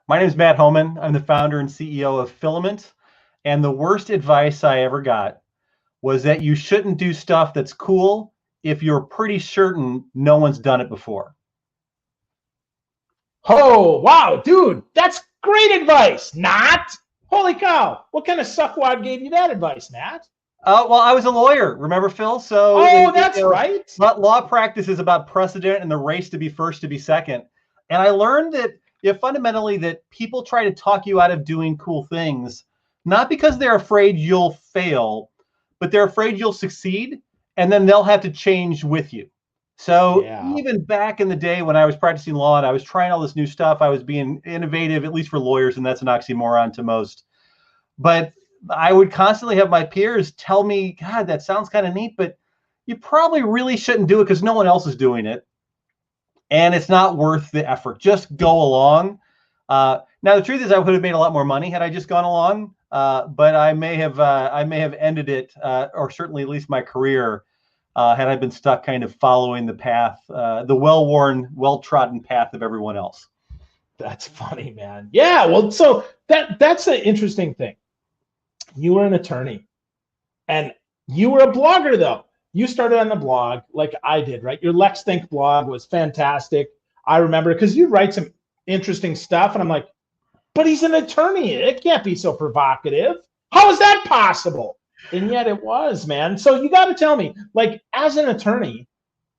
My name is Matt Homann. I'm the founder and CEO of Filament. And the worst advice I ever got was that you shouldn't do stuff that's cool if you're pretty certain no one's done it before. Oh, wow, dude, that's great advice. Not? Holy cow. What kind of suckwad gave you that advice, Matt? Well, I was a lawyer, remember, Phil? So Oh, that's right. law practice is about precedent and the race to be first to be second. And I learned that fundamentally that people try to talk you out of doing cool things, not because they're afraid you'll fail, but they're afraid you'll succeed, and then they'll have to change with you. So Yeah. even back in the day when I was practicing law and I was trying all this new stuff, I was being innovative, at least for lawyers, and that's an oxymoron to most. But I would constantly have my peers tell me, God, that sounds kind of neat, but you probably really shouldn't do it because no one else is doing it. And it's not worth the effort. Just go along. Now, the truth is I would have made a lot more money had I just gone along. But I may have ended it, or certainly at least my career, had I been stuck kind of following the path, the well-worn, well-trodden path of everyone else. That's funny, man. Yeah, well, so that's an interesting thing. You were an attorney and you were a blogger, though. You started on the blog like I did, right? Your Lex Think blog was fantastic. I remember because you write some interesting stuff, and I'm like, but he's an attorney. It can't be so provocative. How is that possible? And yet it was, man. So you got to tell me, like, as an attorney,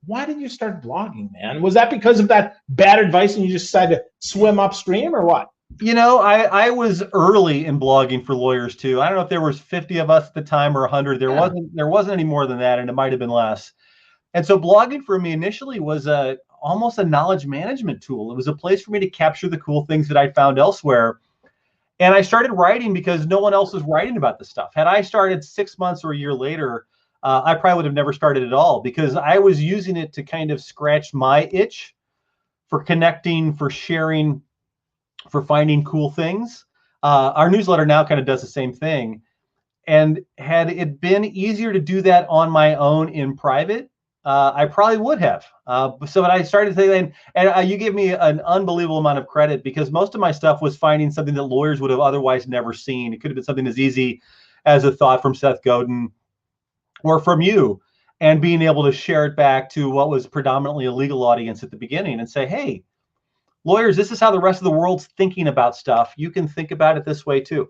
why did you start blogging, man? Was that because of that bad advice and you just decided to swim upstream, or what? I was early in blogging for lawyers too. I don't know if there was 50 of us at the time or 100. There wasn't any more than that, and it might have been less. And so blogging for me initially was almost a knowledge management tool. It was a place for me to capture the cool things that I found elsewhere. And I started writing because no one else was writing about this stuff. Had I started 6 months or a year later, I probably would have never started at all, because I was using it to kind of scratch my itch for connecting, for sharing, for finding cool things. Our newsletter now kind of does the same thing. And had it been easier to do that on my own in private, I probably would have. So when I started thinking, and you gave me an unbelievable amount of credit, because most of my stuff was finding something that lawyers would have otherwise never seen. It could have been something as easy as a thought from Seth Godin or from you, and being able to share it back to what was predominantly a legal audience at the beginning and say, hey, lawyers, this is how the rest of the world's thinking about stuff. You can think about it this way too.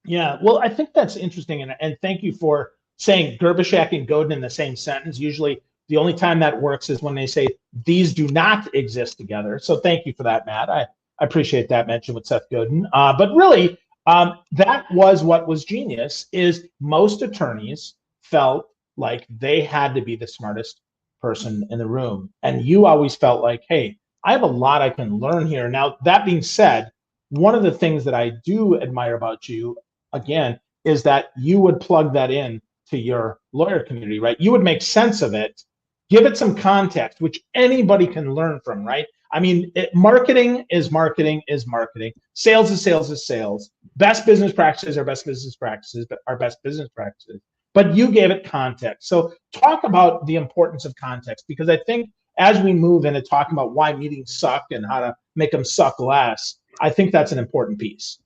Yeah, well, I think that's interesting, and thank you for saying Gerbishak and Godin in the same sentence. Usually, the only time that works is when they say these do not exist together. So, thank you for that, Matt. I appreciate that mention with Seth Godin. But really, that was what was genius. Is most attorneys felt like they had to be the smartest person in the room, and you always felt like, hey, I have a lot I can learn here. Now, that being said, one of the things that I do admire about you, again, is that you would plug that in to your lawyer community, right? You would make sense of it, give it some context, which anybody can learn from, right? I mean, marketing is marketing is marketing. Sales is sales is sales. Best business practices are best business practices, but are best business practices. But you gave it context. So talk about the importance of context, because I think as we move into talking about why meetings suck and how to make them suck less, I think that's an important piece.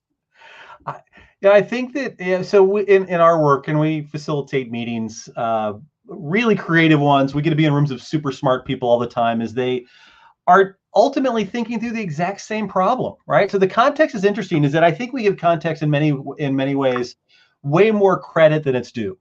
Yeah, I think that so in our work, and we facilitate meetings, really creative ones. We get to be in rooms of super smart people all the time, as they are ultimately thinking through the exact same problem, right? So the context is interesting. Is that I think we give context in many ways way more credit than it's due.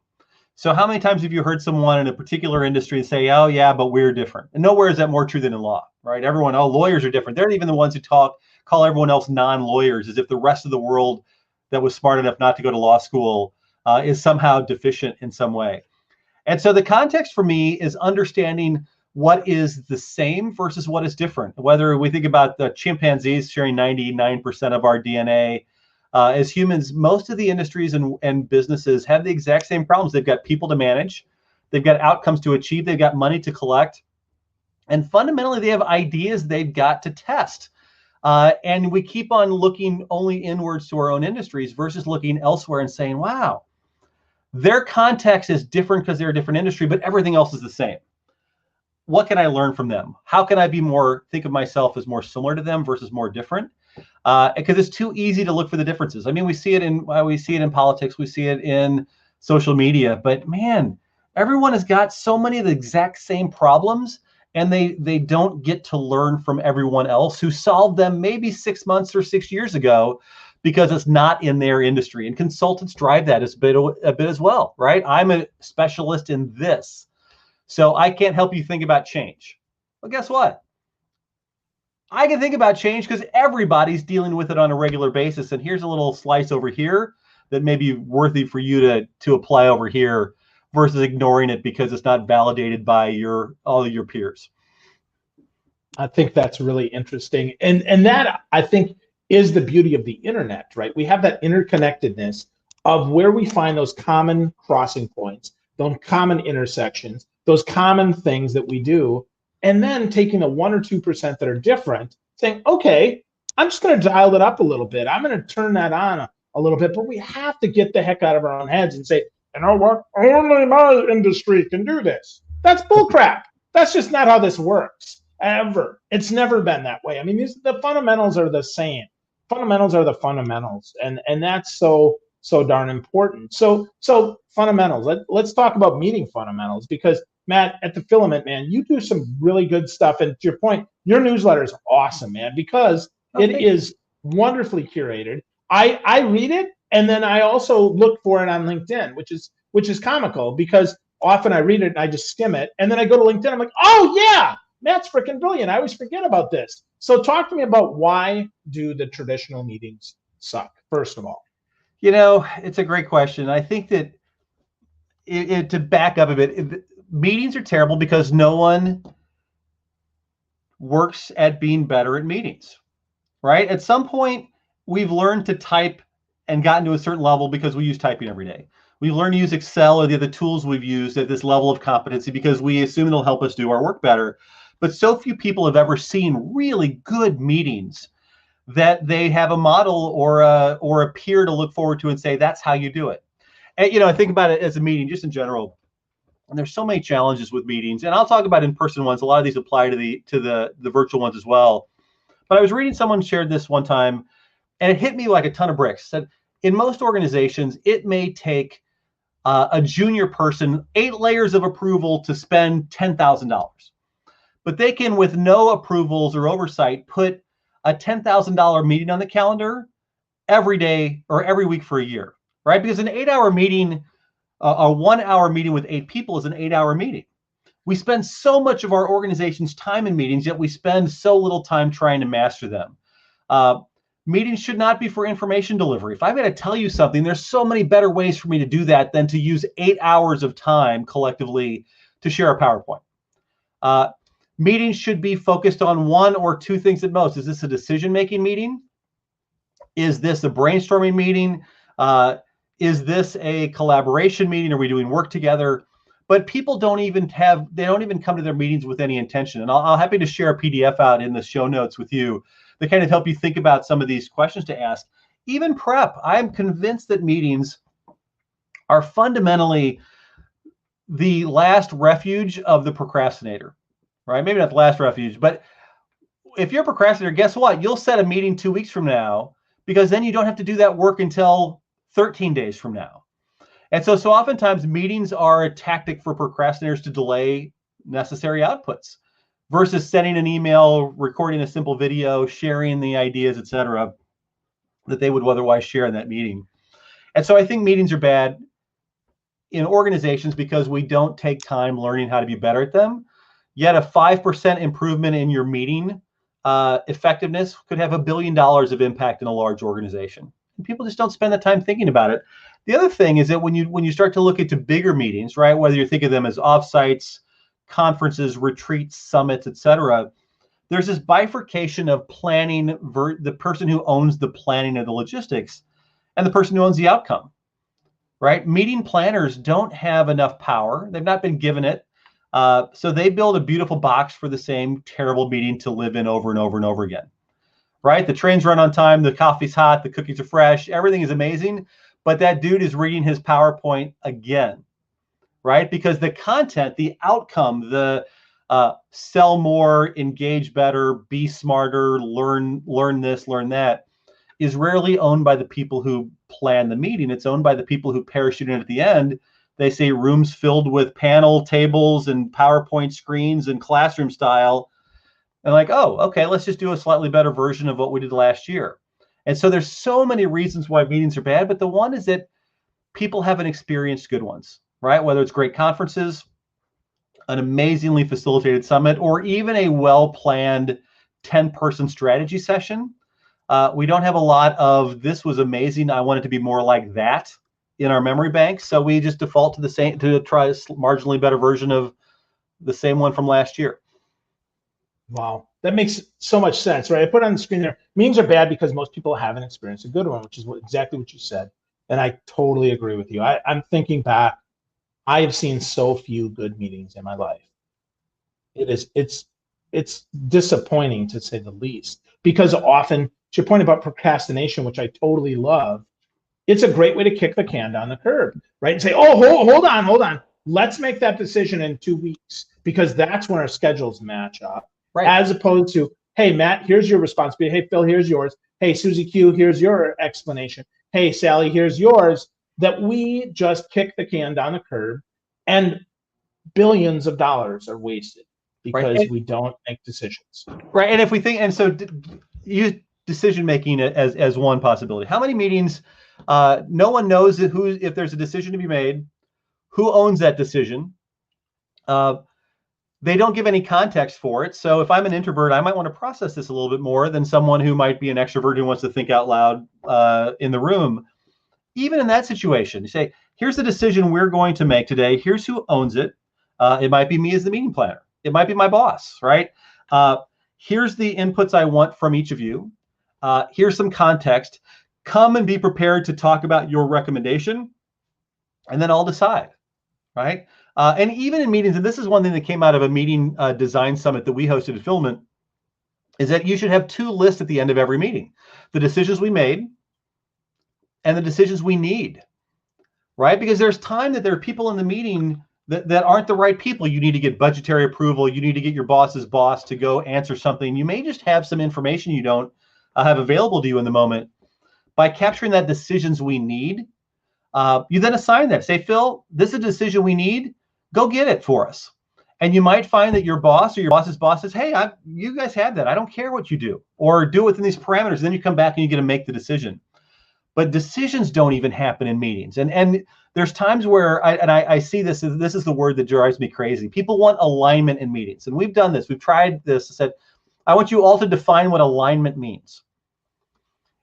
So how many times have you heard someone in a particular industry say, "Oh yeah, but we're different"? And nowhere is that more true than in law, right? Everyone, oh, lawyers are different. They're even the ones who call everyone else non-lawyers, as if the rest of the world that was smart enough not to go to law school is somehow deficient in some way. And so the context for me is understanding what is the same versus what is different. Whether we think about the chimpanzees sharing 99% of our DNA, as humans, most of the industries and businesses have the exact same problems. They've got people to manage, they've got outcomes to achieve, they've got money to collect, and fundamentally they have ideas they've got to test. And we keep on looking only inwards to our own industries versus looking elsewhere and saying, wow, their context is different because they're a different industry, but everything else is the same. What can I learn from them? How can I think of myself as more similar to them versus more different? because it's too easy to look for the differences. I mean, we see it in politics, we see it in social media, but man, everyone has got so many of the exact same problems, and they don't get to learn from everyone else who solved them maybe 6 months or 6 years ago, because it's not in their industry. And consultants drive that a bit as well, right? I'm a specialist in this, so I can't help you think about change. Well, guess what? I can think about change because everybody's dealing with it on a regular basis. And here's a little slice over here that may be worthy for you to apply over here, versus ignoring it because it's not validated by all of your peers. I think that's really interesting. And that, I think, is the beauty of the internet, right? We have that interconnectedness of where we find those common crossing points, those common intersections, those common things that we do, and then taking the 1 or 2% that are different, saying, okay, I'm just going to dial it up a little bit. I'm going to turn that on a little bit, but we have to get the heck out of our own heads and say, you know what? Only my industry can do this. That's bullcrap. That's just not how this works, ever. It's never been that way. I mean, the fundamentals are the same. Fundamentals are the fundamentals, and that's so darn important. So fundamentals. Let's talk about meeting fundamentals, because Matt, at the Filament, man, you do some really good stuff. And to your point, your newsletter is awesome, man, because it is wonderfully curated. I read it, and then I also look for it on LinkedIn, which is comical, because often I read it and I just skim it, and then I go to LinkedIn. I'm like, oh yeah, Matt's freaking brilliant. I always forget about this. So talk to me about, why do the traditional meetings suck, first of all? You know, it's a great question. I think that to back up a bit, meetings are terrible because no one works at being better at meetings, right? At some point, we've learned to type and gotten to a certain level because we use typing every day. We've learned to use Excel or the other tools we've used at this level of competency because we assume it'll help us do our work better. But so few people have ever seen really good meetings that they have a model or a peer to look forward to and say, that's how you do it. And, you know, I think about it as a meeting just in general. And there's so many challenges with meetings, and I'll talk about in-person ones. A lot of these apply to the virtual ones as well. But I was reading, someone shared this one time, and it hit me like a ton of bricks. Said, in most organizations, it may take a junior person 8 layers of approval to spend $10,000. But they can, with no approvals or oversight, put a $10,000 meeting on the calendar every day or every week for a year, right? Because an 8-hour meeting, a 1-hour meeting with 8 people is an 8-hour meeting. We spend so much of our organization's time in meetings, yet we spend so little time trying to master them. Meetings should not be for information delivery. If I've got to tell you something, there's so many better ways for me to do that than to use 8 hours of time collectively to share a PowerPoint. Meetings should be focused on 1 or 2 things at most. Is this a decision-making meeting? Is this a brainstorming meeting? Is this a collaboration meeting? Are we doing work together? But people don't even come to their meetings with any intention. And I'll happy to share a PDF out in the show notes with you that kind of help you think about some of these questions to ask. Even prep. I'm convinced that meetings are fundamentally the last refuge of the procrastinator, right? Maybe not the last refuge, but if you're a procrastinator, guess what? You'll set a meeting 2 weeks from now, because then you don't have to do that work until 13 days from now. And so oftentimes meetings are a tactic for procrastinators to delay necessary outputs, versus sending an email, recording a simple video, sharing the ideas, etc., that they would otherwise share in that meeting. And so I think meetings are bad in organizations because we don't take time learning how to be better at them. Yet a 5% improvement in your meeting effectiveness could have $1 billion of impact in a large organization. And people just don't spend the time thinking about it. The other thing is that when you start to look into bigger meetings, right, whether you think of them as offsites, conferences, retreats, summits, etc., there's this bifurcation of planning, the person who owns the planning of the logistics and the person who owns the outcome, right? Meeting planners don't have enough power. They've not been given it. So they build a beautiful box for the same terrible meeting to live in over and over and over again, right? The trains run on time, the coffee's hot, the cookies are fresh, everything is amazing, but that dude is reading his PowerPoint again, right? Because the content, the outcome, the sell more, engage better, be smarter, learn this, learn that, is rarely owned by the people who plan the meeting. It's owned by the people who parachute in at the end. They say rooms filled with panel tables and PowerPoint screens and classroom style. And like, oh, okay, let's just do a slightly better version of what we did last year. And so there's so many reasons why meetings are bad, but the one is that people haven't experienced good ones, right? Whether it's great conferences, an amazingly facilitated summit, or even a well-planned 10-person strategy session. We don't have a lot of "this was amazing, I want it to be more like that" in our memory bank, so we just default to the same, to try a marginally better version of the same one from last year. Wow, that makes so much sense, right? I put on the screen there, meetings are bad because most people haven't experienced a good one, which is exactly what you said, and I totally agree with you. I'm thinking back, I have seen so few good meetings in my life. It's disappointing, to say the least, because often, to your point about procrastination, which I totally love, it's a great way to kick the can down the curb, right? And say, oh, hold on. Let's make that decision in 2 weeks, because that's when our schedules match up. Right. As opposed to, hey, Matt, here's your responsibility. Hey, Phil, here's yours. Hey, Susie Q, here's your explanation. Hey, Sally, here's yours. That we just kick the can down the curb, and billions of dollars are wasted because we don't make decisions. Right. And if we think, and so use decision making as one possibility. How many meetings? No one knows if there's a decision to be made, who owns that decision. They don't give any context for it. So if I'm an introvert, I might want to process this a little bit more than someone who might be an extrovert who wants to think out loud in the room. Even in that situation, you say, here's the decision we're going to make today. Here's who owns it. It might be me as the meeting planner. It might be my boss, right? Here's the inputs I want from each of you. Here's some context. Come and be prepared to talk about your recommendation, and then I'll decide, right? And even in meetings, and this is one thing that came out of a meeting design summit that we hosted at Filament, is that you should have 2 lists at the end of every meeting: the decisions we made and the decisions we need, right? Because there's time that there are people in the meeting that aren't the right people. You need to get budgetary approval. You need to get your boss's boss to go answer something. You may just have some information you don't have available to you in the moment. By capturing that decisions we need, you then assign that. Say, Phil, this is a decision we need. Go get it for us. And you might find that your boss or your boss's boss says, hey, you guys have that. I don't care what you do. Or do it within these parameters. And then you come back and you get to make the decision. But decisions don't even happen in meetings. And there's times where I see this is the word that drives me crazy. People want alignment in meetings. And we've done this. We've tried this. I said, I want you all to define what alignment means.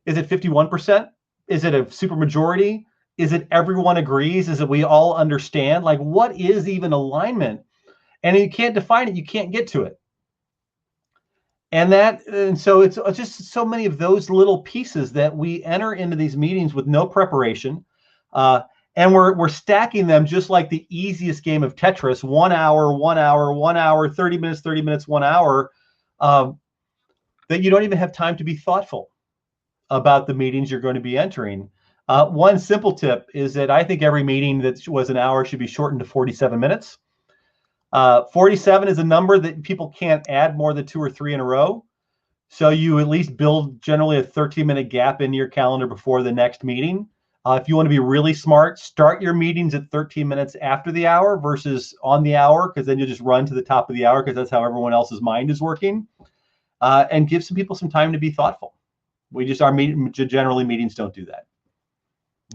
Is it 51%? Is it a supermajority? Is it everyone agrees? Is it we all understand? Like, what is even alignment? And you can't define it. You can't get to it. And so it's just so many of those little pieces that we enter into these meetings with no preparation. And we're stacking them just like the easiest game of Tetris: 1 hour, 1 hour, 1 hour, 30 minutes, 1 hour, that you don't even have time to be thoughtful about the meetings you're going to be entering. One simple tip is that I think every meeting that was an hour should be shortened to 47 minutes. 47 is a number that people can't add more than 2 or 3 in a row. So you at least build generally a 13-minute gap in your calendar before the next meeting. If you want to be really smart, start your meetings at 13 minutes after the hour versus on the hour, because then you just run to the top of the hour because that's how everyone else's mind is working. And give some people some time to be thoughtful. Generally meetings don't do that.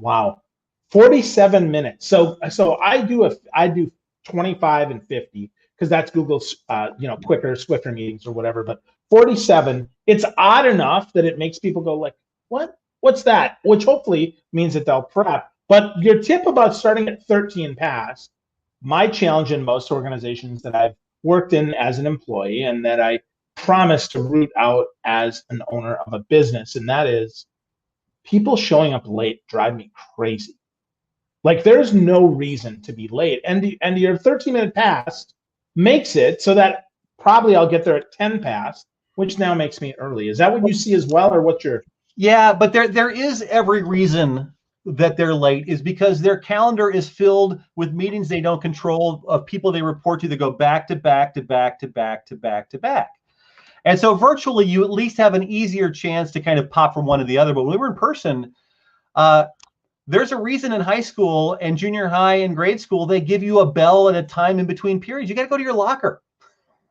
Wow. 47 minutes. So I do 25 and 50 because that's Google's quicker, swifter meetings or whatever. But 47, it's odd enough that it makes people go like, what's that? Which hopefully means that they'll prep. But your tip about starting at 13 past, my challenge in most organizations that I've worked in as an employee and that I promise to root out as an owner of a business, and that is people showing up late drive me crazy. Like, there's no reason to be late. And your 13-minute past makes it so that probably I'll get there at 10 past, which now makes me early. Is that what you see as well, or what's your... Yeah, but there is every reason that they're late is because their calendar is filled with meetings they don't control, of people they report to that go back to back to back to back to back to back. And so virtually, you at least have an easier chance to kind of pop from one to the other. But when we were in person, there's a reason in high school and junior high and grade school, they give you a bell and a time in between periods. You got to go to your locker,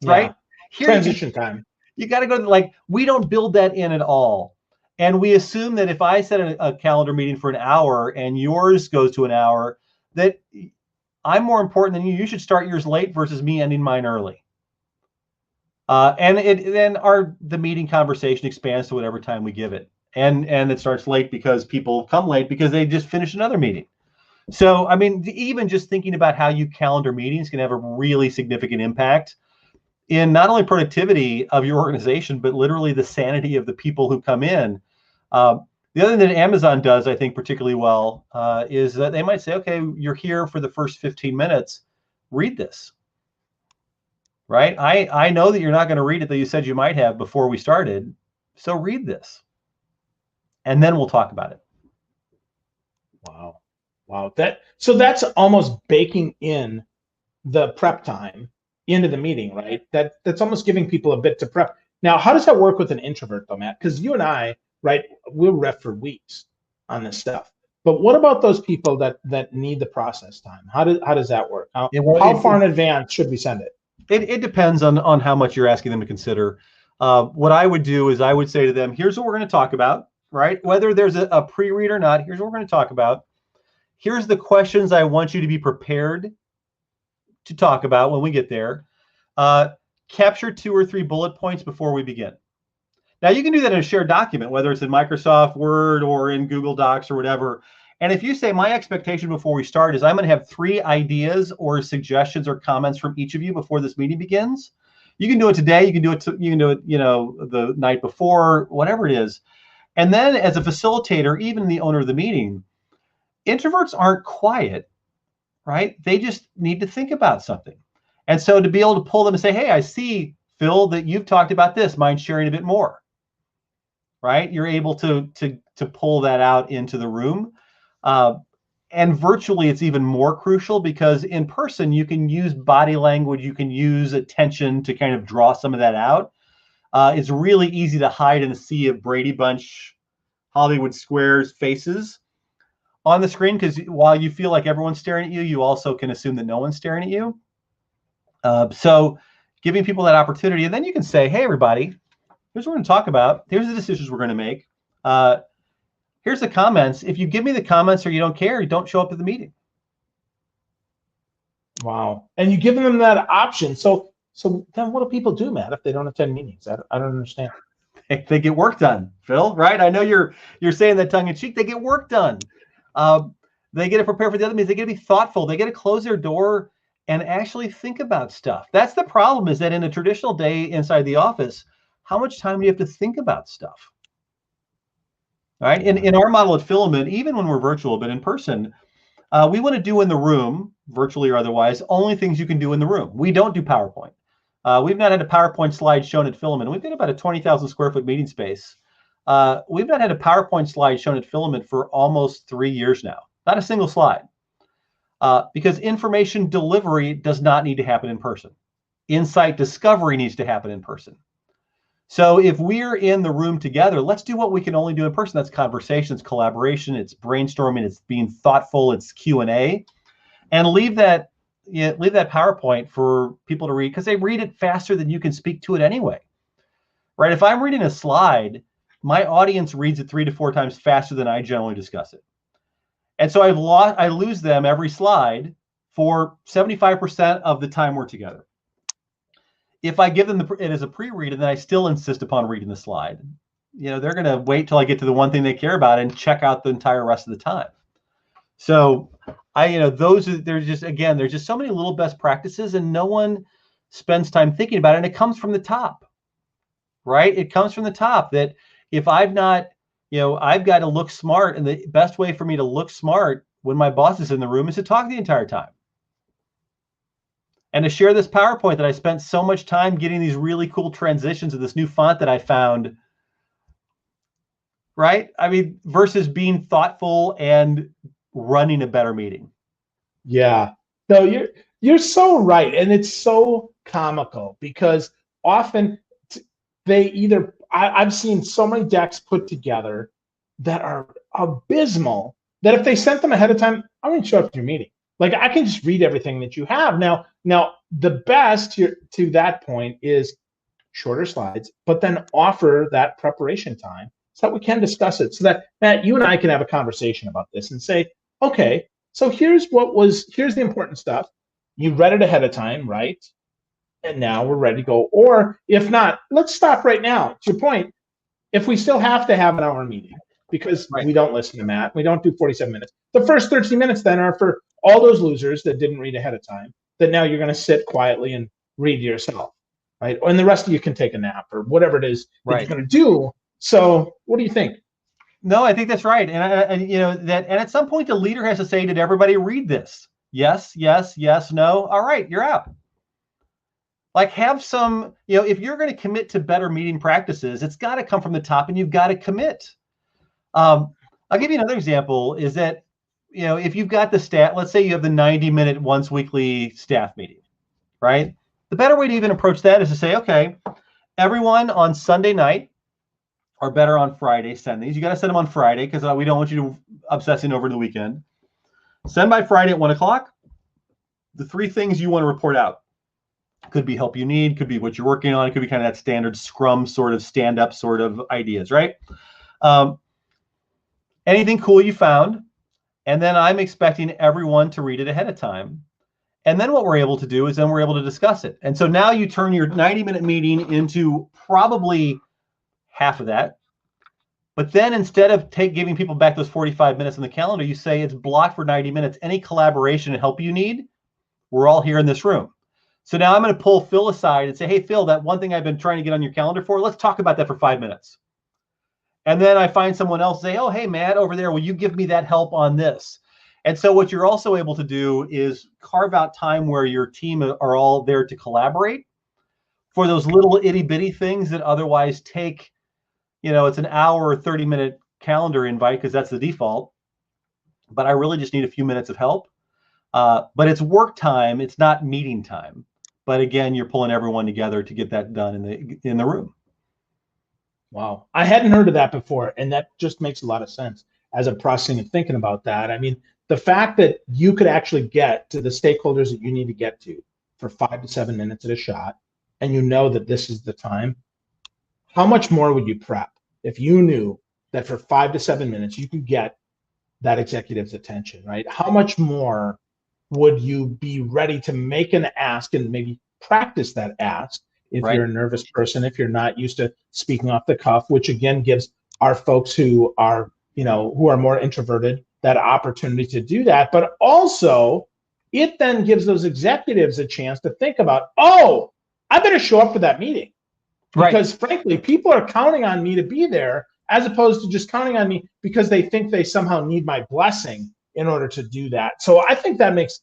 right? Here, transition time. You got to go, like, we don't build that in at all. And we assume that if I set a calendar meeting for an hour and yours goes to an hour, that I'm more important than you. You should start yours late versus me ending mine early. And then the meeting conversation expands to whatever time we give it. And it starts late because people come late because they just finished another meeting. So, I mean, even just thinking about how you calendar meetings can have a really significant impact in not only productivity of your organization, but literally the sanity of the people who come in. The other thing that Amazon does, I think, particularly well, is that they might say, okay, you're here for the first 15 minutes, read this. Right? I know that you're not going to read it, that you said you might have before we started. So read this. And then we'll talk about it. Wow. Wow. So that's almost baking in the prep time into the meeting, right? That's almost giving people a bit to prep. Now, how does that work with an introvert though, Matt? Because you and I, right, we'll ref for weeks on this stuff. But what about those people that need the process time? How does that work? How far in advance should we send it? It depends on how much you're asking them to consider. What I would do is I would say to them, here's what we're going to talk about, right? Whether there's a pre-read or not, here's what we're going to talk about. Here's the questions I want you to be prepared to talk about when we get there. Capture 2 or 3 bullet points before we begin. Now, you can do that in a shared document, whether it's in Microsoft Word or in Google Docs or whatever. And if you say, my expectation before we start is I'm going to have 3 ideas or suggestions or comments from each of you before this meeting begins. You can do it today. You can do it, the night before, whatever it is. And then as a facilitator, even the owner of the meeting, introverts aren't quiet, right? They just need to think about something. And so to be able to pull them and say, hey, I see, Phil, that you've talked about this. Mind sharing a bit more, right? You're able to pull that out into the room. And virtually, it's even more crucial because in person, you can use body language, you can use attention to kind of draw some of that out. It's really easy to hide in a sea of Brady Bunch, Hollywood Squares faces on the screen, because while you feel like everyone's staring at you, you also can assume that no one's staring at you. So giving people that opportunity, and then you can say, hey, everybody, here's what we're going to talk about. Here's the decisions we're going to make. Here's the comments. If you give me the comments or you don't care, you don't show up at the meeting. Wow. And you give them that option. So then what do people do, Matt, if they don't attend meetings? I don't understand. They get work done, Phil, right? I know you're saying that tongue in cheek. They get work done. They get to prepare for the other meetings. They get to be thoughtful. They get to close their door and actually think about stuff. That's the problem, is that in a traditional day inside the office, how much time do you have to think about stuff? Right? In our model at Filament, even when we're virtual, but in person, we want to do in the room, virtually or otherwise, only things you can do in the room. We don't do PowerPoint. We've not had a PowerPoint slide shown at Filament. We've got about a 20,000 square foot meeting space. We've not had a PowerPoint slide shown at Filament for almost 3 years now. Not a single slide. Because information delivery does not need to happen in person. Insight discovery needs to happen in person. So if we're in the room together, let's do what we can only do in person. That's conversation, it's collaboration, it's brainstorming, it's being thoughtful, it's Q&A. And leave that PowerPoint for people to read, because they read it faster than you can speak to it anyway. Right? If I'm reading a slide, my audience reads it 3 to 4 times faster than I generally discuss it. And so I lose them every slide for 75% of the time we're together. If I give them it as a pre-read and then I still insist upon reading the slide, they're going to wait till I get to the one thing they care about and check out the entire rest of the time. So there's just so many little best practices, and no one spends time thinking about it. And it comes from the top, right? It comes from the top that if I've got to look smart, and the best way for me to look smart when my boss is in the room is to talk the entire time. And to share this PowerPoint that I spent so much time getting these really cool transitions of this new font that I found right? I mean, versus being thoughtful and running a better meeting. Yeah. No, you're so right, and it's so comical because often they either I've seen so many decks put together that are abysmal that if they sent them ahead of time, I wouldn't show up to your meeting. Like I can just read everything that you have. Now the best to that point is shorter slides, but then offer that preparation time so that we can discuss it. So that Matt, you and I can have a conversation about this and say, okay, so here's the important stuff. You read it ahead of time, right? And now we're ready to go. Or if not, let's stop right now. To your point, if we still have to have an hour meeting because Right. we don't listen to Matt, we don't do 47 minutes. The first 13 minutes then are for all those losers that didn't read ahead of time, that now you're going to sit quietly and read yourself, right? And the rest of you can take a nap or whatever it is that you're going to do. So what do you think? No, I think that's right. And you know that, and at some point the leader has to say, did everybody read this? Yes, yes, yes, no. All right, you're out. Like have some, you know, if you're going to commit to better meeting practices, it's got to come from the top and you've got to commit. I'll give you another example is that, you know, if you've got the stat, let's say you have the 90-minute once weekly staff meeting, right? The better way to even approach that is to say, okay, everyone on Sunday night, or better on Friday, send these. You got to send them on Friday because we don't want you obsessing over the weekend. Send by Friday at 1 o'clock the 3 things you want to report out. Could be help you need, could be what you're working on, it could be kind of that standard Scrum sort of stand-up sort of ideas, right? Anything cool you found, and then I'm expecting everyone to read it ahead of time. And then what we're able to do is then we're able to discuss it. And so now you turn your 90-minute meeting into probably half of that. But then instead of giving people back those 45 minutes on the calendar, you say it's blocked for 90 minutes. Any collaboration and help you need, we're all here in this room. So now I'm going to pull Phil aside and say, hey, Phil, that one thing I've been trying to get on your calendar for, let's talk about that for 5 minutes. And then I find someone else say, oh, hey, Matt, over there, will you give me that help on this? And so what you're also able to do is carve out time where your team are all there to collaborate for those little itty bitty things that otherwise take, you know, it's an hour or 30-minute calendar invite because that's the default. But I really just need a few minutes of help. But it's work time. It's not meeting time. But again, you're pulling everyone together to get that done in the room. Wow. I hadn't heard of that before. And that just makes a lot of sense as a processing and thinking about that. I mean, the fact that you could actually get to the stakeholders that you need to get to for 5 to 7 minutes at a shot, and you know that this is the time, how much more would you prep if you knew that for 5 to 7 minutes you could get that executive's attention, right? How much more would you be ready to make an ask and maybe practice that ask if Right. you're a nervous person, if you're not used to speaking off the cuff, which again gives our folks who are, you know, who are more introverted that opportunity to do that. But also it then gives those executives a chance to think about, oh, I better show up for that meeting. Because frankly, people are counting on me to be there as opposed to just counting on me because they think they somehow need my blessing in order to do that. So I think that makes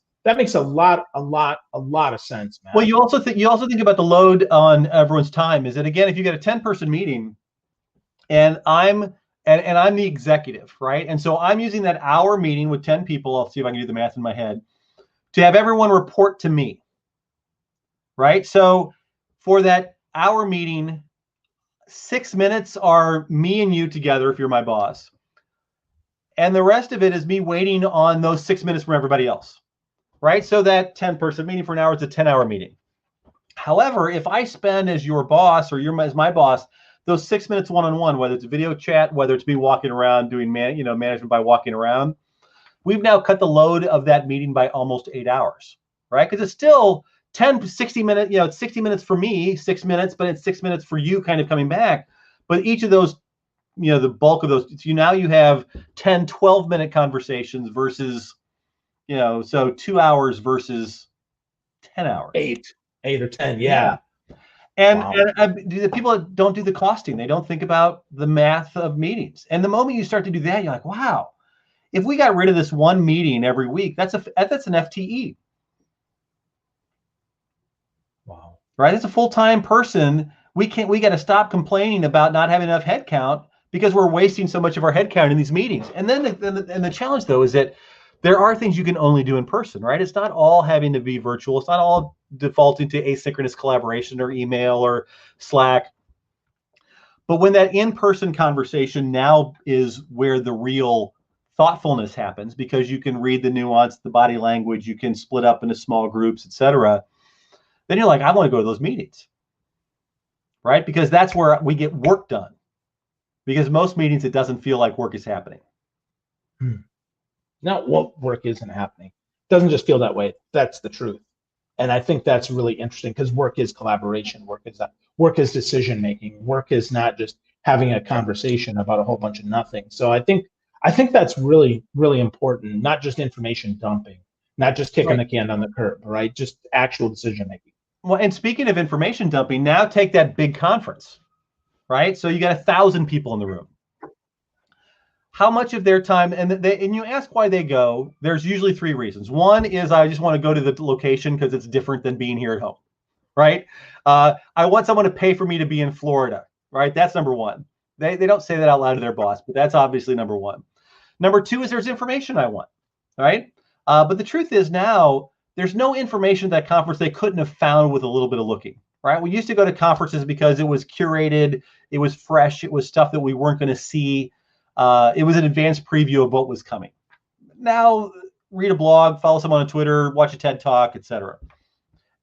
a lot of sense, man. Well, you also think about the load on everyone's time. Is that again, if you get a 10-person meeting, and I'm the executive, right? And so I'm using that hour meeting with 10 people. I'll see if I can do the math in my head to have everyone report to me, right? So for that hour meeting, 6 minutes are me and you together if you're my boss. And the rest of it is me waiting on those 6 minutes from everybody else, right? So that 10-person meeting for an hour is a 10-hour meeting. However, if I spend as your boss or you're as my boss, those 6 minutes one-on-one, whether it's a video chat, whether it's me walking around doing management by walking around, we've now cut the load of that meeting by almost 8 hours, right? Because it's still 60 minutes, you know, it's 60 minutes for me, 6 minutes, but it's 6 minutes for you kind of coming back. But each of those, you know, the bulk of those, so now you have 10, 12-minute conversations versus, you know, so 2 hours versus 10 hours. 8 or 10, yeah. And, wow. And the people that don't do the costing, they don't think about the math of meetings. And the moment you start to do that, you're like, wow, if we got rid of this one meeting every week, that's an FTE. Right? It's a full-time person. We got to stop complaining about not having enough headcount because we're wasting so much of our headcount in these meetings. And then the challenge, though, is that there are things you can only do in person, right? It's not all having to be virtual. It's not all defaulting to asynchronous collaboration or email or Slack. But when that in-person conversation now is where the real thoughtfulness happens, because you can read the nuance, the body language, you can split up into small groups, etc., then you're like, I want to go to those meetings, right? Because that's where we get work done. Because most meetings, it doesn't feel like work is happening. No, well, work isn't happening. It doesn't just feel that way. That's the truth. And I think that's really interesting, because work is collaboration. Work is decision making. Work is not just having a conversation about a whole bunch of nothing. So I think that's really, really important. Not just information dumping, not just kicking the can down the curb, right? Just actual decision making. Well, and speaking of information dumping, now take that big conference, right? So you got 1,000 people in the room. How much of their time, and you ask why they go, there's usually 3 reasons. One is, I just want to go to the location because it's different than being here at home, right? I want someone to pay for me to be in Florida, right? That's number one. They don't say that out loud to their boss, but that's obviously number one. Number 2 is, there's information I want, right? But the truth is, now there's no information at that conference they couldn't have found with a little bit of looking, right? We used to go to conferences because it was curated, it was fresh, it was stuff that we weren't going to see. It was an advanced preview of what was coming. Now, read a blog, follow someone on Twitter, watch a TED Talk, etc.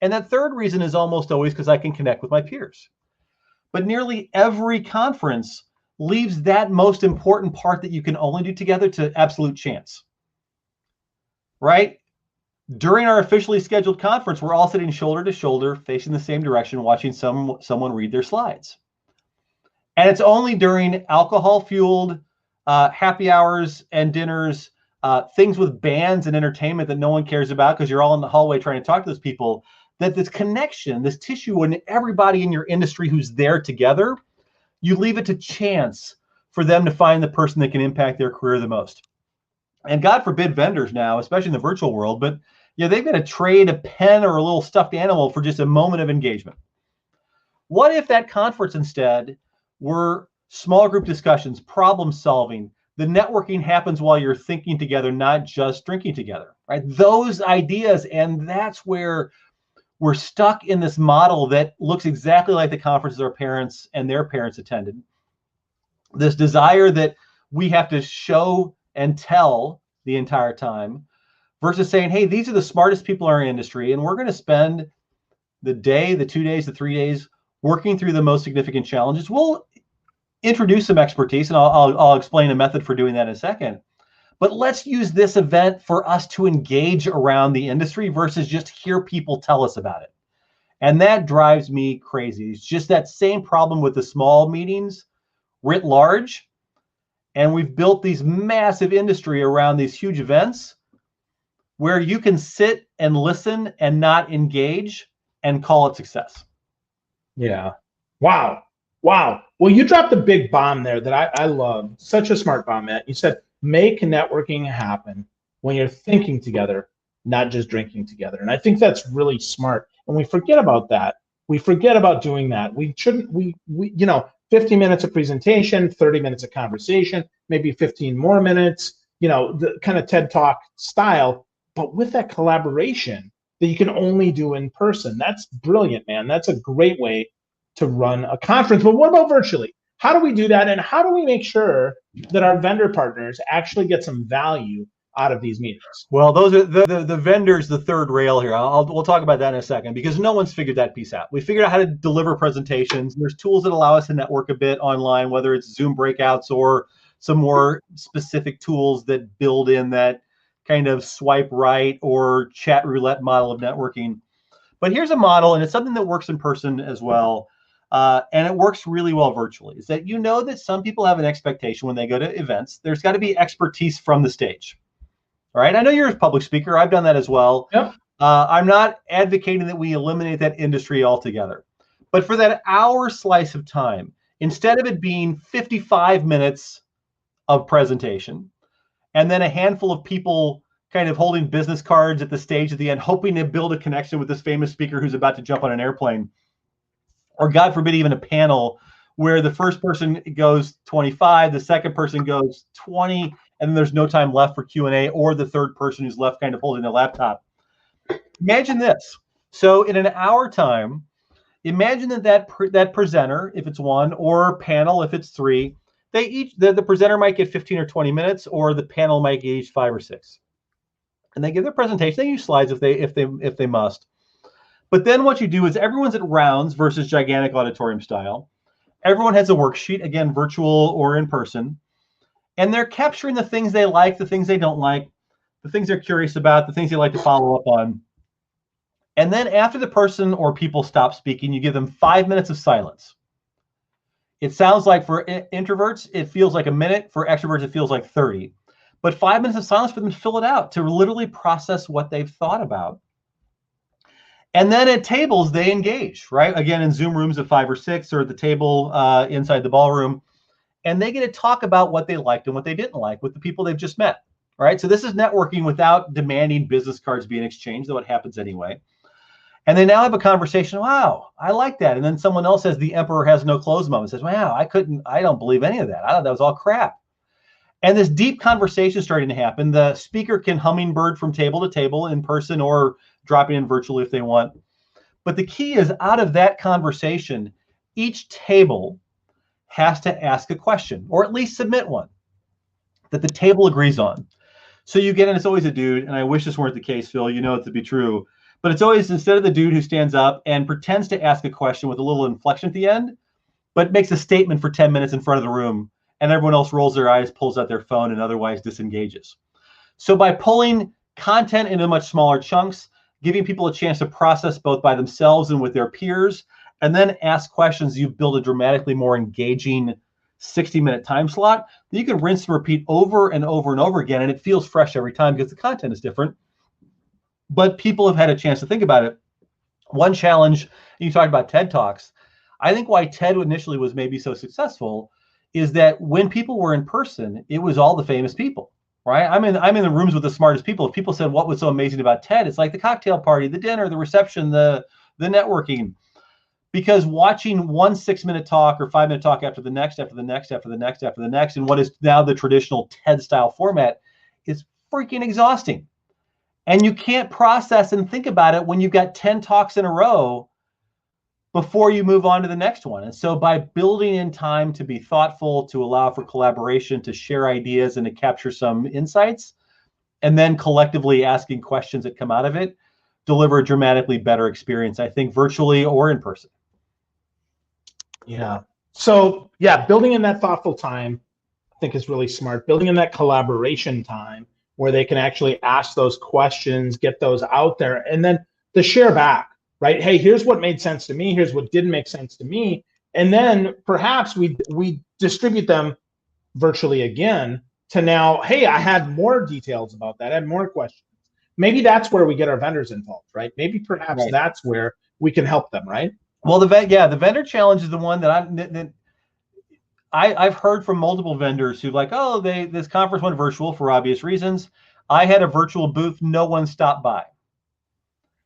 And that third reason is almost always because I can connect with my peers. But nearly every conference leaves that most important part that you can only do together to absolute chance, right? During our officially scheduled conference, we're all sitting shoulder to shoulder, facing the same direction, watching someone read their slides. And it's only during alcohol-fueled happy hours and dinners, things with bands and entertainment that no one cares about because you're all in the hallway trying to talk to those people, that this connection, this tissue, and everybody in your industry who's there together, you leave it to chance for them to find the person that can impact their career the most. And God forbid vendors now, especially in the virtual world, but they've got to trade a pen or a little stuffed animal for just a moment of engagement. What if that conference instead were small group discussions, problem solving? The networking happens while you're thinking together, not just drinking together, right? Those ideas, and that's where we're stuck in this model that looks exactly like the conferences our parents and their parents attended. This desire that we have to show and tell the entire time, versus saying, hey, these are the smartest people in our industry, and we're going to spend the day, the 2 days, the 3 days working through the most significant challenges. We'll introduce some expertise, and I'll explain a method for doing that in a second. But let's use this event for us to engage around the industry versus just hear people tell us about it. And that drives me crazy. It's just that same problem with the small meetings writ large. And we've built these massive industry around these huge events where you can sit and listen and not engage and call it success. Yeah. Wow. Well, you dropped a big bomb there that I love. Such a smart bomb, Matt. You said, make networking happen when you're thinking together, not just drinking together. And I think that's really smart. And we forget about that. We forget about doing that. We shouldn't, 50 minutes of presentation, 30 minutes of conversation, maybe 15 more minutes, the kind of TED Talk style, but with that collaboration that you can only do in person. That's brilliant, man. That's a great way to run a conference. But what about virtually? How do we do that? And how do we make sure that our vendor partners actually get some value out of these meetings? Well, those are the vendors, the third rail here. We'll talk about that in a second, because no one's figured that piece out. We figured out how to deliver presentations. There's tools that allow us to network a bit online, whether it's Zoom breakouts or some more specific tools that build in that kind of swipe right or chat roulette model of networking. But here's a model, and it's something that works in person as well. And it works really well virtually, is that that some people have an expectation when they go to events. There's got to be expertise from the stage. All right. I know you're a public speaker. I've done that as well. Yep. I'm not advocating that we eliminate that industry altogether. But for that hour slice of time, instead of it being 55 minutes of presentation, and then a handful of people kind of holding business cards at the stage at the end, hoping to build a connection with this famous speaker who's about to jump on an airplane, or God forbid, even a panel where the first person goes 25, the second person goes 20, and then there's no time left for Q&A, or the third person who's left kind of holding the laptop. Imagine this. So in an hour time, imagine that presenter, if it's one, or panel, if it's three, they each, the presenter might get 15 or 20 minutes, or the panel might get each 5 or 6. And they give their presentation. They use slides if they must. But then what you do is everyone's at rounds versus gigantic auditorium style. Everyone has a worksheet, again, virtual or in person. And they're capturing the things they like, the things they don't like, the things they're curious about, the things they like to follow up on. And then after the person or people stop speaking, you give them 5 minutes of silence. It sounds like for introverts, it feels like a minute. For extroverts, it feels like 30. But 5 minutes of silence for them to fill it out, to literally process what they've thought about. And then at tables, they engage, right? Again, in Zoom rooms of 5 or 6, or at the table inside the ballroom. And they get to talk about what they liked and what they didn't like with the people they've just met, right? So this is networking without demanding business cards being exchanged, though it happens anyway. And they now have a conversation. Wow, I like that. And then someone else says the emperor has no clothes moment. Says, wow, I don't believe any of that. I thought that was all crap. And this deep conversation is starting to happen. The speaker can hummingbird from table to table in person, or dropping in virtually if they want. But the key is, out of that conversation, each table has to ask a question, or at least submit one that the table agrees on. So you get, and it's always a dude, and I wish this weren't the case, Phil, you know it to be true, but it's always, instead of the dude who stands up and pretends to ask a question with a little inflection at the end, but makes a statement for 10 minutes in front of the room, and everyone else rolls their eyes, pulls out their phone, and otherwise disengages. So by pulling content into much smaller chunks, giving people a chance to process both by themselves and with their peers, and then ask questions, you build a dramatically more engaging 60-minute time slot that you can rinse and repeat over and over and over again, and it feels fresh every time because the content is different. But people have had a chance to think about it. One challenge, you talked about TED Talks. I think why TED initially was maybe so successful is that when people were in person, it was all the famous people, right? I'm in the rooms with the smartest people. If people said what was so amazing about TED, it's like the cocktail party, the dinner, the reception, the networking. Because watching one 6-minute talk or 5-minute talk after the next, after the next, after the next, after the next, in what is now the traditional TED style format is freaking exhausting. And you can't process and think about it when you've got 10 talks in a row before you move on to the next one. And so by building in time to be thoughtful, to allow for collaboration, to share ideas and to capture some insights, and then collectively asking questions that come out of it, deliver a dramatically better experience, I think, virtually or in person. Yeah. So yeah, building in that thoughtful time, I think, is really smart. Building in that collaboration time where they can actually ask those questions, get those out there, and then to share back, right? Hey, here's what made sense to me. Here's what didn't make sense to me. And then perhaps we distribute them virtually again to now, hey, I had more details about that. I had more questions. Maybe that's where we get our vendors involved, right? Maybe perhaps that's where we can help them, right? Well, the vendor challenge is the one that I've heard from multiple vendors who like, oh, this conference went virtual for obvious reasons. I had a virtual booth, no one stopped by,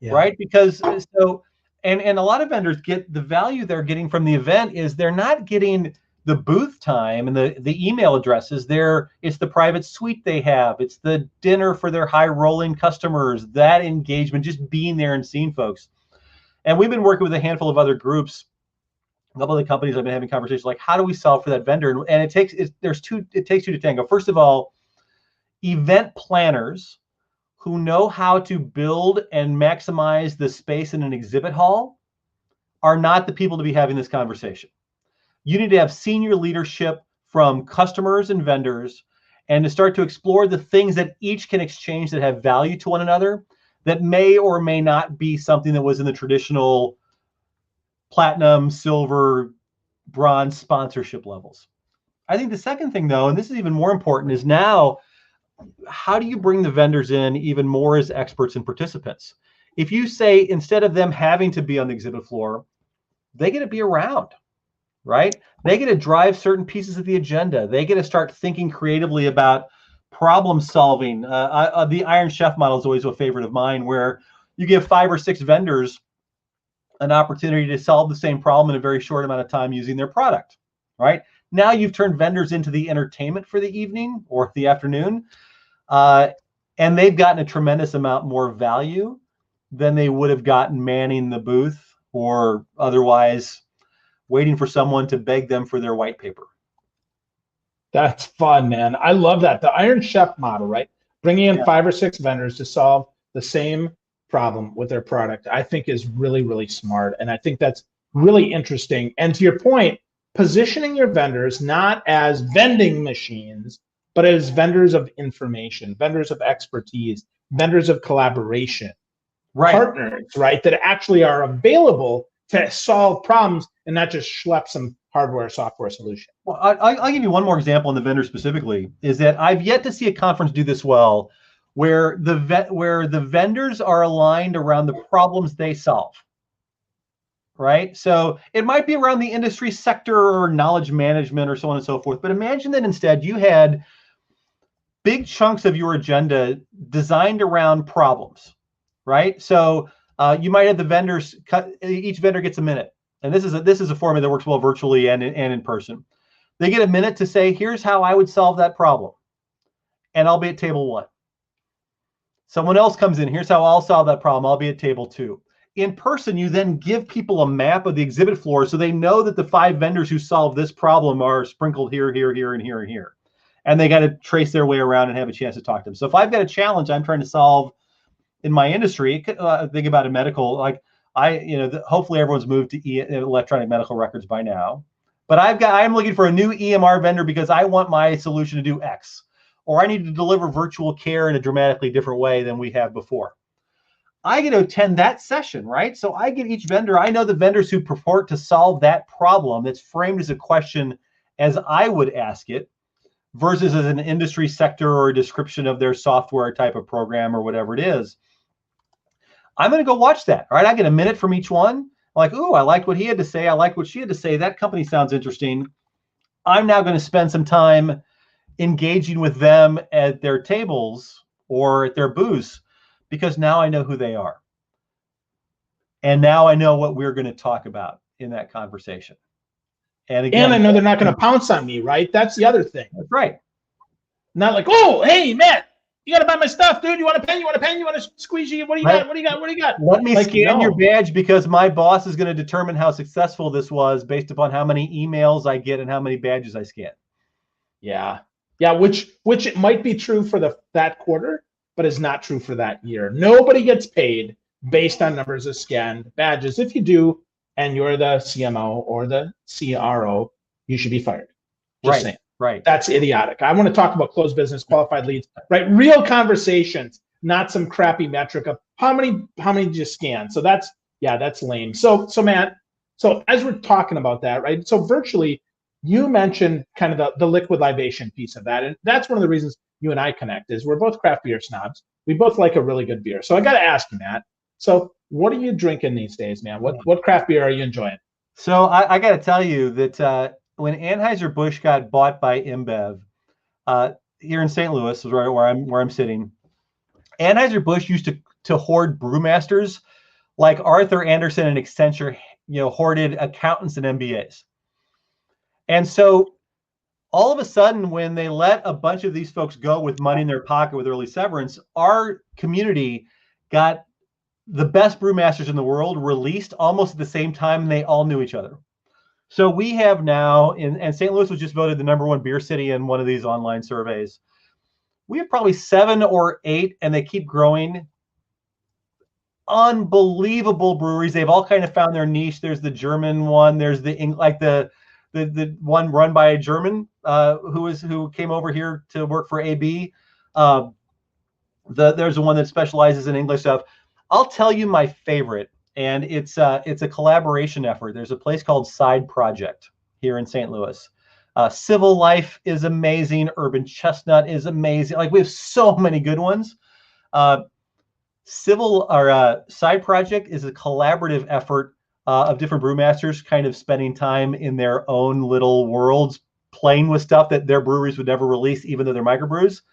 right? Because so, and a lot of vendors get the value they're getting from the event is they're not getting the booth time and the email addresses. It's the private suite they have. It's the dinner for their high rolling customers, that engagement, just being there and seeing folks. And we've been working with a handful of other groups. A couple of the companies I've been having conversations like, how do we solve for that vendor? And it takes two to tango. First of all, event planners who know how to build and maximize the space in an exhibit hall are not the people to be having this conversation. You need to have senior leadership from customers and vendors, and to start to explore the things that each can exchange that have value to one another, that may or may not be something that was in the traditional platinum, silver, bronze sponsorship levels. I think the second thing, though, and this is even more important, is now how do you bring the vendors in even more as experts and participants? If you say, instead of them having to be on the exhibit floor, they get to be around, right? They get to drive certain pieces of the agenda. They get to start thinking creatively about problem solving. The Iron Chef model is always a favorite of mine, where you give 5 or 6 vendors an opportunity to solve the same problem in a very short amount of time using their product, right? Now you've turned vendors into the entertainment for the evening or the afternoon, and they've gotten a tremendous amount more value than they would have gotten manning the booth or otherwise waiting for someone to beg them for their white paper. That's fun, man. I love that. The Iron Chef model, right? Bringing in 5 or 6 vendors to solve the same problem with their product, I think is really, really smart. And I think that's really interesting. And to your point, positioning your vendors not as vending machines, but as vendors of information, vendors of expertise, vendors of collaboration, partners, right? That actually are available to solve problems and not just schlep some hardware, software solution. Well, I'll give you one more example on the vendor specifically, is that I've yet to see a conference do this well, where the vendors are aligned around the problems they solve, right? So it might be around the industry sector or knowledge management or so on and so forth, but imagine that instead you had big chunks of your agenda designed around problems, right? So you might have the vendors each vendor gets a minute. And this is a format that works well virtually and in person. They get a minute to say, here's how I would solve that problem. And I'll be at table 1. Someone else comes in, here's how I'll solve that problem. I'll be at table 2. In person, you then give people a map of the exhibit floor so they know that the 5 vendors who solve this problem are sprinkled here, here, here, and here, and here. And they got to trace their way around and have a chance to talk to them. So if I've got a challenge I'm trying to solve in my industry, think about a medical, like hopefully everyone's moved to electronic medical records by now. But I'm looking for a new EMR vendor because I want my solution to do X, or I need to deliver virtual care in a dramatically different way than we have before. I get to attend that session, right? So I get each vendor. I know the vendors who purport to solve that problem that's framed as a question as I would ask it, versus as an industry sector or a description of their software type of program or whatever it is. I'm going to go watch that, right? I get a minute from each one. Like, ooh, I liked what he had to say. I liked what she had to say. That company sounds interesting. I'm now going to spend some time engaging with them at their tables or at their booths because now I know who they are. And now I know what we're going to talk about in that conversation. And again, I know they're not going to pounce on me, right? That's the other thing. That's right. Not like, oh, hey, Matt, you got to buy my stuff, dude. You want a pen? You want a pen? You want to squeegee? What do you got? What do you got? What do you got? Let me scan your badge because my boss is going to determine how successful this was based upon how many emails I get and how many badges I scan. Yeah. Which it might be true for that quarter, but is not true for that year. Nobody gets paid based on numbers of scanned badges. If you do, and you're the CMO or the CRO, you should be fired. Just saying. Right. That's idiotic. I want to talk about closed business, qualified leads, right? Real conversations, not some crappy metric of how many did you scan? So that's lame. So Matt, so as we're talking about that, right? So virtually, you mentioned kind of the liquid libation piece of that. And that's one of the reasons you and I connect is we're both craft beer snobs. We both like a really good beer. So I got to ask you, Matt, so what are you drinking these days, man? What craft beer are you enjoying? So I got to tell you that when Anheuser-Busch got bought by InBev here in St. Louis, is right where I'm sitting, Anheuser-Busch used to hoard brewmasters like Arthur Andersen and Accenture, hoarded accountants and MBAs. And so all of a sudden, when they let a bunch of these folks go with money in their pocket with early severance, our community got the best brewmasters in the world released almost at the same time, and they all knew each other. So we have now, and St. Louis was just voted the #1 beer city in one of these online surveys. We have probably 7 or 8, and they keep growing. Unbelievable breweries. They've all kind of found their niche. There's the German one. There's the one run by a German who came over here to work for AB. There's the one that specializes in English stuff. I'll tell you my favorite, and it's a collaboration effort. There's a place called Side Project here in St. Louis. Civil Life is amazing. Urban Chestnut is amazing. Like, we have so many good ones. Side Project is a collaborative effort of different brewmasters kind of spending time in their own little worlds, playing with stuff that their breweries would never release, even though they're microbrews.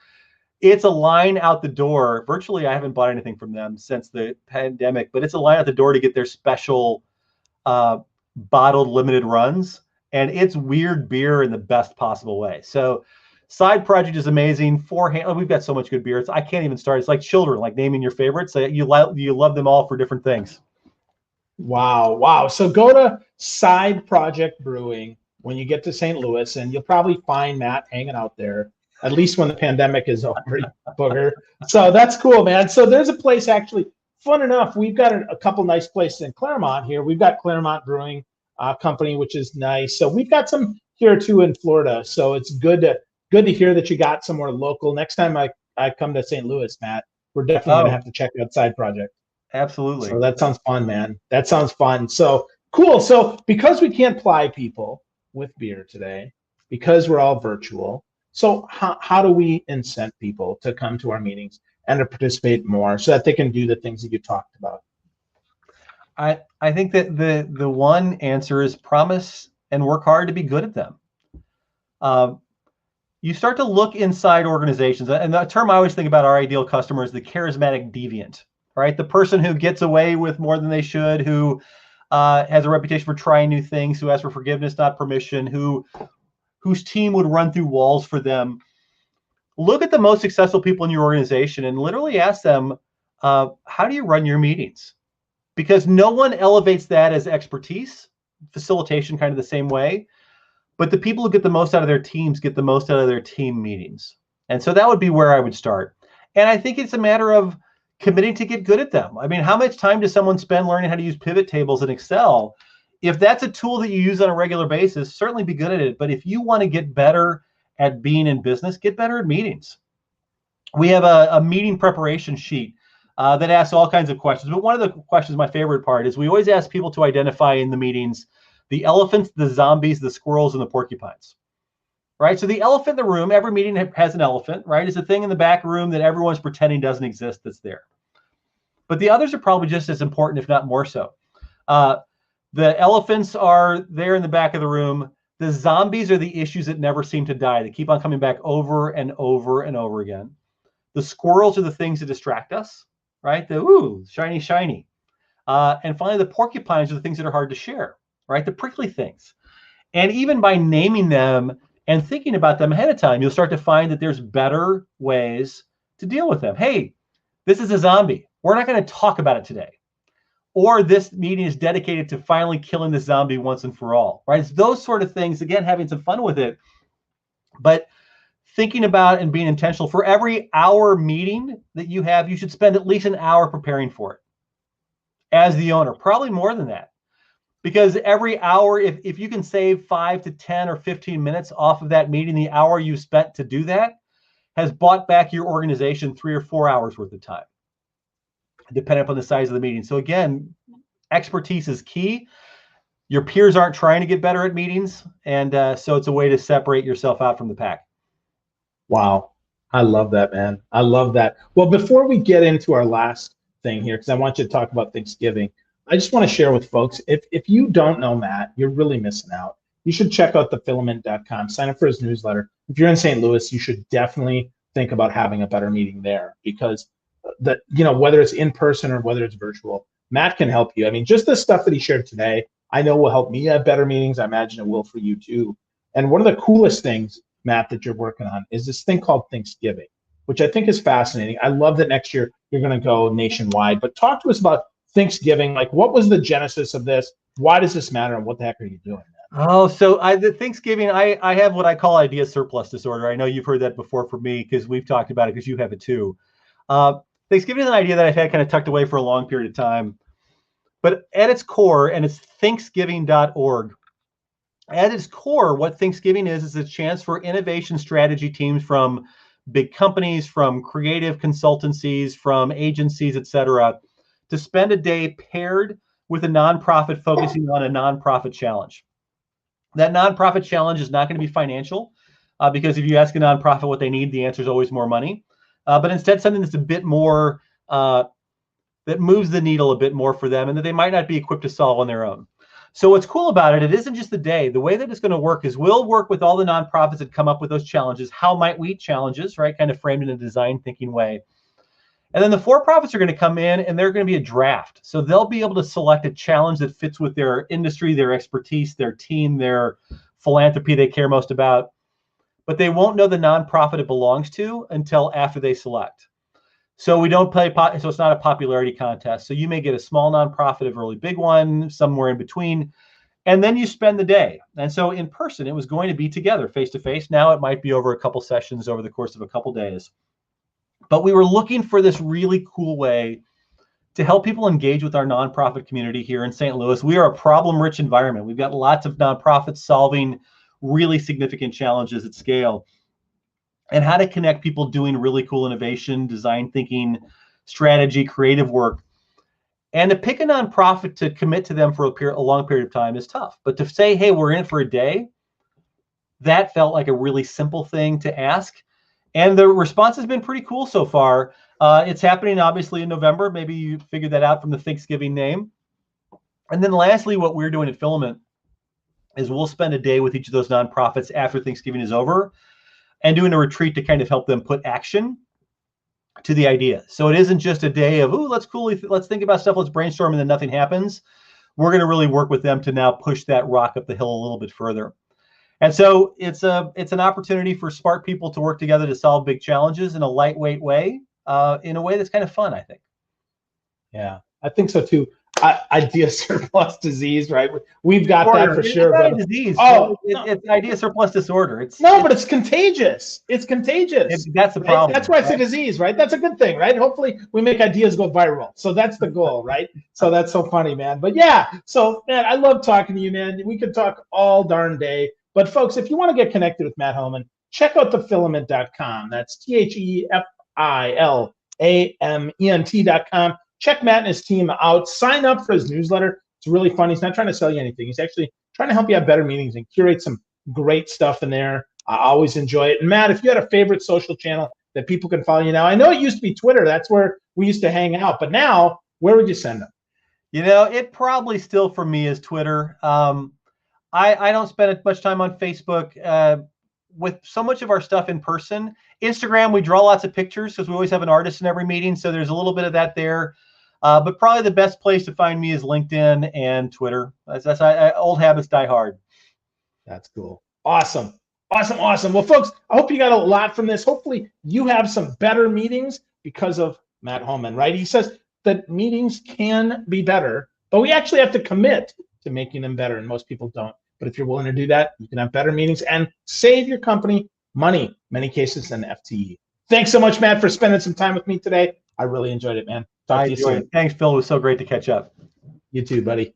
It's a line out the door. Virtually, I haven't bought anything from them since the pandemic, but it's a line out the door to get their special bottled limited runs. and it's weird beer in the best possible way. So side project is amazing. We've got so much good beer. I can't even start. It's like children, like naming your favorites. You love them all for different things. Wow. Wow. So go to Side Project Brewing when you get to St. Louis, and you'll probably find Matt hanging out there, at least when the pandemic is over, booger. So that's cool, man. So there's a place actually, fun enough, we've got a couple nice places in Claremont here. We've got Claremont Brewing Company, which is nice. So we've got some here too in Florida. So it's good to hear that you got somewhere local. Next time I come to St. Louis, Matt, we're definitely going to have to check out Side Project. Absolutely. So that sounds fun, man. That sounds fun. So cool. So because we can't ply people with beer today, because we're all virtual, so how do we incent people to come to our meetings and to participate more so that they can do the things that you talked about? I think that the one answer is promise and work hard to be good at them. You start to look inside organizations, and the term I always think about our ideal customer is the charismatic deviant, right? The person who gets away with more than they should, who has a reputation for trying new things, who asks for forgiveness, not permission, whose team would run through walls for them. Look at the most successful people in your organization and literally ask them, how do you run your meetings? Because no one elevates that as expertise, facilitation kind of the same way, but the people who get the most out of their teams get the most out of their team meetings. And so that would be where I would start. And I think it's a matter of committing to get good at them. I mean, how much time does someone spend learning how to use pivot tables in Excel? If that's a tool that you use on a regular basis, certainly be good at it. But if you want to get better at being in business, get better at meetings. We have a meeting preparation sheet that asks all kinds of questions. But one of the questions, my favorite part, is we always ask people to identify in the meetings the elephants, the zombies, the squirrels, and the porcupines. Right? So the elephant in the room, every meeting has an elephant, right? It's a thing in the back room that everyone's pretending doesn't exist that's there. But the others are probably just as important, if not more so. The elephants are there in the back of the room. The zombies are the issues that never seem to die. They keep on coming back over and over and over again. The squirrels are the things that distract us, right? The ooh, shiny, shiny. And finally, the porcupines are the things that are hard to share, right? The prickly things. And even by naming them and thinking about them ahead of time, you'll start to find that there's better ways to deal with them. Hey, this is a zombie. We're not going to talk about it today. Or this meeting is dedicated to finally killing the zombie once and for all, right? It's those sort of things, again, having some fun with it, but thinking about and being intentional. For every hour meeting that you have, you should spend at least an hour preparing for it as the owner, probably more than that. Because every hour, if you can save 5 to 10 or 15 minutes off of that meeting, the hour you spent to do that has bought back your organization 3 or 4 hours worth of time, depending upon the size of the meeting. So again, expertise is key. Your peers aren't trying to get better at meetings, and so it's a way to separate yourself out from the pack. Wow. I love that, man. I love that. Well, before we get into our last thing here, because I want you to talk about Thanksgiving, I just want to share with folks, if you don't know Matt, you're really missing out. You should check out thefilament.com, sign up for his newsletter. If you're in St. Louis, you should definitely think about having a better meeting there, because whether it's in person or whether it's virtual, Matt can help you. I mean, just the stuff that he shared today, I know will help me have better meetings. I imagine it will for you too. And one of the coolest things, Matt, that you're working on is this thing called Thanksgiving, which I think is fascinating. I love that next year you're going to go nationwide. But talk to us about Thanksgiving. Like, what was the genesis of this? Why does this matter? And what the heck are you doing, man? Oh, so the Thanksgiving, I have what I call idea surplus disorder. I know you've heard that before from me because we've talked about it because you have it too. Thanksgiving is an idea that I've had kind of tucked away for a long period of time. But at its core, and it's thanksgiving.org, at its core, what Thanksgiving is a chance for innovation strategy teams from big companies, from creative consultancies, from agencies, et cetera, to spend a day paired with a nonprofit focusing on a nonprofit challenge. That nonprofit challenge is not going to be financial, because if you ask a nonprofit what they need, the answer is always more money. But instead, something that's a bit more, that moves the needle a bit more for them and that they might not be equipped to solve on their own. So what's cool about it, it isn't just the day. The way that it's going to work is we'll work with all the nonprofits that come up with those challenges. How might we challenges, right? Kind of framed in a design thinking way. And then the for-profits are going to come in, and they're going to be a draft. So they'll be able to select a challenge that fits with their industry, their expertise, their team, their philanthropy they care most about. But they won't know the nonprofit it belongs to until after they select. So we don't play, so it's not a popularity contest. So you may get a small nonprofit, a really big one, somewhere in between, and then you spend the day. And so in person, it was going to be together, face-to-face. Now it might be over a couple sessions over the course of a couple days. But we were looking for this really cool way to help people engage with our nonprofit community here in St. Louis. We are a problem-rich environment. We've got lots of nonprofits solving really significant challenges at scale. And how to connect people doing really cool innovation, design thinking, strategy, creative work. And to pick a nonprofit to commit to them for a long period of time is tough. But to say, hey, we're in it for a day, that felt like a really simple thing to ask. And the response has been pretty cool so far. It's happening obviously in November. Maybe you figured that out from the Thanksgiving name. And then lastly, what we're doing at Filament is we'll spend a day with each of those nonprofits after Thanksgiving is over and doing a retreat to kind of help them put action to the idea. So it isn't just a day of, ooh, let's think about stuff, let's brainstorm, and then nothing happens. We're going to really work with them to now push that rock up the hill a little bit further. And so it's an opportunity for smart people to work together to solve big challenges in a lightweight way, in a way that's kind of fun, I think. Yeah, I think so too. Idea surplus disease, right? We've got that for sure. It's not a disease. It's idea surplus disorder. But it's contagious. It's contagious. That's the problem. That's why it's a disease, right? That's a good thing, right? Hopefully we make ideas go viral. So that's the goal, right? So that's so funny, man. But yeah, so man, I love talking to you, man. We could talk all darn day. But folks, if you want to get connected with Matt Homann, check out thefilament.com. That's TheFilament.com. Check Matt and his team out. Sign up for his newsletter. It's really fun. He's not trying to sell you anything. He's actually trying to help you have better meetings and curate some great stuff in there. I always enjoy it. And Matt, if you had a favorite social channel that people can follow you now, I know it used to be Twitter. That's where we used to hang out. But now, where would you send them? You know, it probably still for me is Twitter. I don't spend much time on Facebook. With so much of our stuff in person, Instagram, we draw lots of pictures because we always have an artist in every meeting. So there's a little bit of that there. But probably the best place to find me is LinkedIn and Twitter. Old habits die hard. That's cool. Awesome. Well, folks, I hope you got a lot from this. Hopefully you have some better meetings because of Matt Homann, right? He says that meetings can be better, but we actually have to commit to making them better, and most people don't. But if you're willing to do that, you can have better meetings and save your company money, many cases, than FTE. Thanks so much, Matt, for spending some time with me today. I really enjoyed it, man. Talk to you soon. Thanks, Phil. It was so great to catch up. You too, buddy.